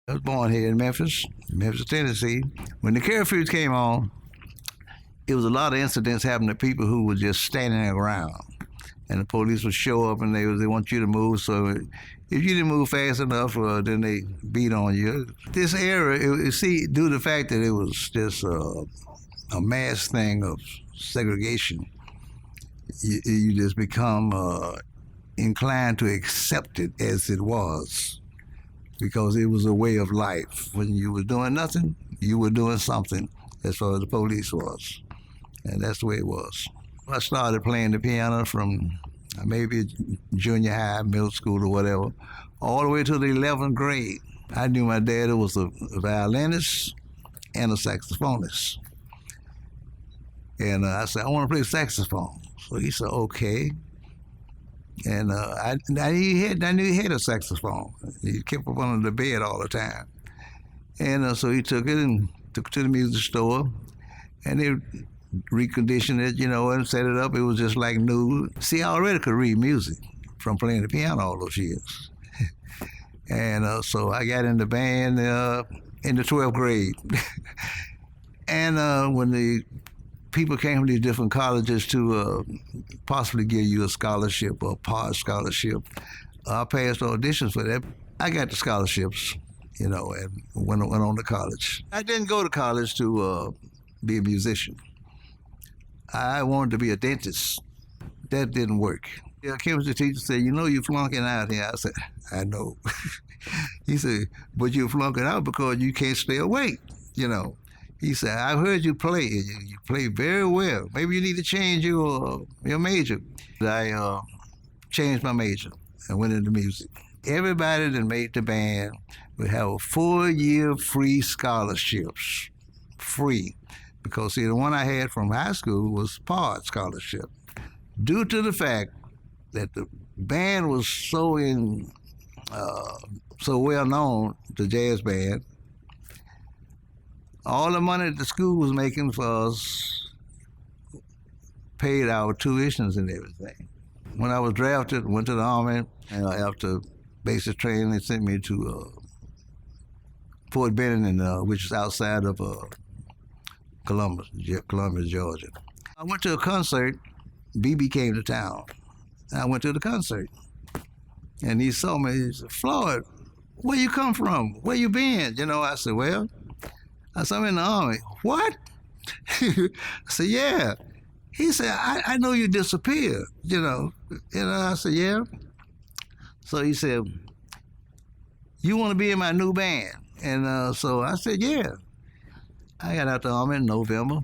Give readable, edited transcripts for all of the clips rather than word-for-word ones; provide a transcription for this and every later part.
I was born here in Memphis, Tennessee. When the curfew came on, it was a lot of incidents happening to people who were just standing around. And the police would show up and they want you to move. So if you didn't move fast enough, then they beat on you. This era, due to the fact that it was just a mass thing of segregation, you just become inclined to accept it as it was, because it was a way of life. When you were doing nothing, you were doing something as far as the police was. And that's the way it was. I started playing the piano from maybe junior high, middle school or whatever, all the way to the 11th grade. I knew my dad was a violinist and a saxophonist. And I said, I want to play saxophone. So he said, okay. And I knew he had a saxophone. He kept up under the bed all the time. And so he took it and took it to the music store, and they reconditioned it, and set it up. It was just like new. See, I already could read music from playing the piano all those years. And so I got in the band in the 12th grade. And when the people came from these different colleges to possibly give you a scholarship or a part scholarship, I passed auditions for that. I got the scholarships, and went on to college. I didn't go to college to be a musician. I wanted to be a dentist. That didn't work. The chemistry teacher said, you're flunking out here. I said, I know. He said, but you're flunking out because you can't stay awake, He said, I've heard you play. You play very well. Maybe you need to change your major. I changed my major and went into music. Everybody that made the band would have a 4-year free scholarships. Free. Because, see, the one I had from high school was part scholarship. Due to the fact that the band was so well known, the jazz band, all the money that the school was making for us paid our tuitions and everything. When I was drafted, went to the Army, and after basic training, they sent me to Fort Benning, which is outside of Columbus, Georgia. I went to a concert. BB came to town. I went to the concert. And he saw me. He said, Floyd, where you come from? Where you been? I said, well, I'm in the Army. What? I said, yeah. He said, I know you disappeared, I said, yeah. So he said, you want to be in my new band? And so I said, yeah. I got out the Army in November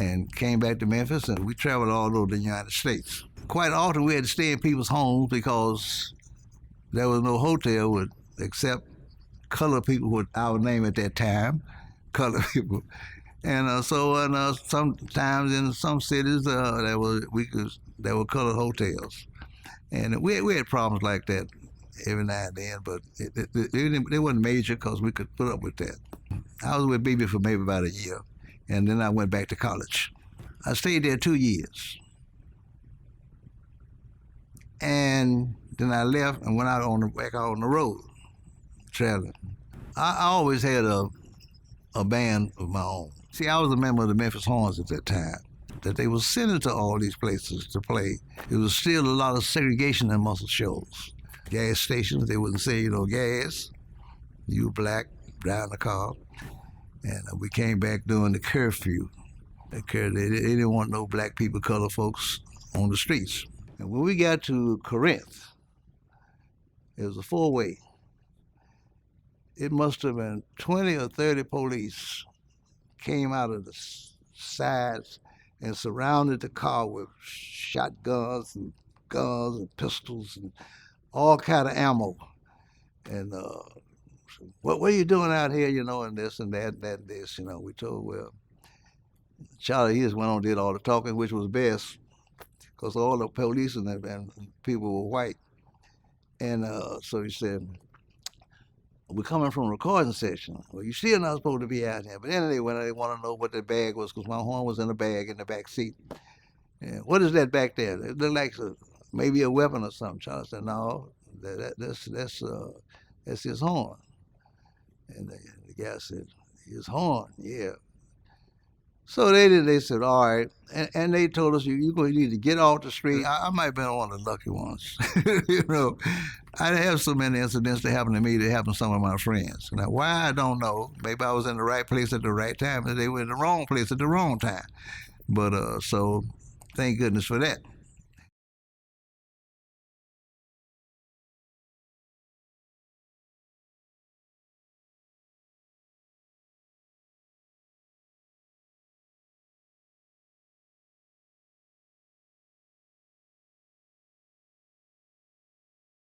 and came back to Memphis, and we traveled all over the United States. Quite often we had to stay in people's homes because there was no hotel except colored people with our name at that time, colored people. And sometimes in some cities there were colored hotels. And we had problems like that every now and then, but it wasn't major because we could put up with that. I was with BB for maybe about a year, and then I went back to college. I stayed there 2 years. And then I left and went back out on the road, traveling. I always had a band of my own. See, I was a member of the Memphis Horns at that time, that they were sending to all these places to play. There was still a lot of segregation in Muscle Shoals. Gas stations, they wouldn't say, gas. You black, drive the car. And we came back during the curfew. They didn't want no black people, colored folks on the streets. And when we got to Corinth, it was a 4-way. It must have been 20 or 30 police came out of the sides and surrounded the car with shotguns and guns and pistols and all kind of ammo. And what are you doing out here, and this and that and this, we told, well, Charlie, he just went on and did all the talking, which was best, because all the police and people were white. And so he said, we're coming from a recording session. Well, you're still not supposed to be out here. But anyway, when they want to know what the bag was, because my horn was in a bag in the back seat. And what is that back there? It looked like maybe a weapon or something. Charlie said, no, that's his horn. And the guy said, his horn, yeah. So they said, all right. And they told us, you need to get off the street. I might have been one of the lucky ones. You know, I have so many incidents that happened to me that happened to some of my friends. Now, why, I don't know. Maybe I was in the right place at the right time, and they were in the wrong place at the wrong time. But so thank goodness for that.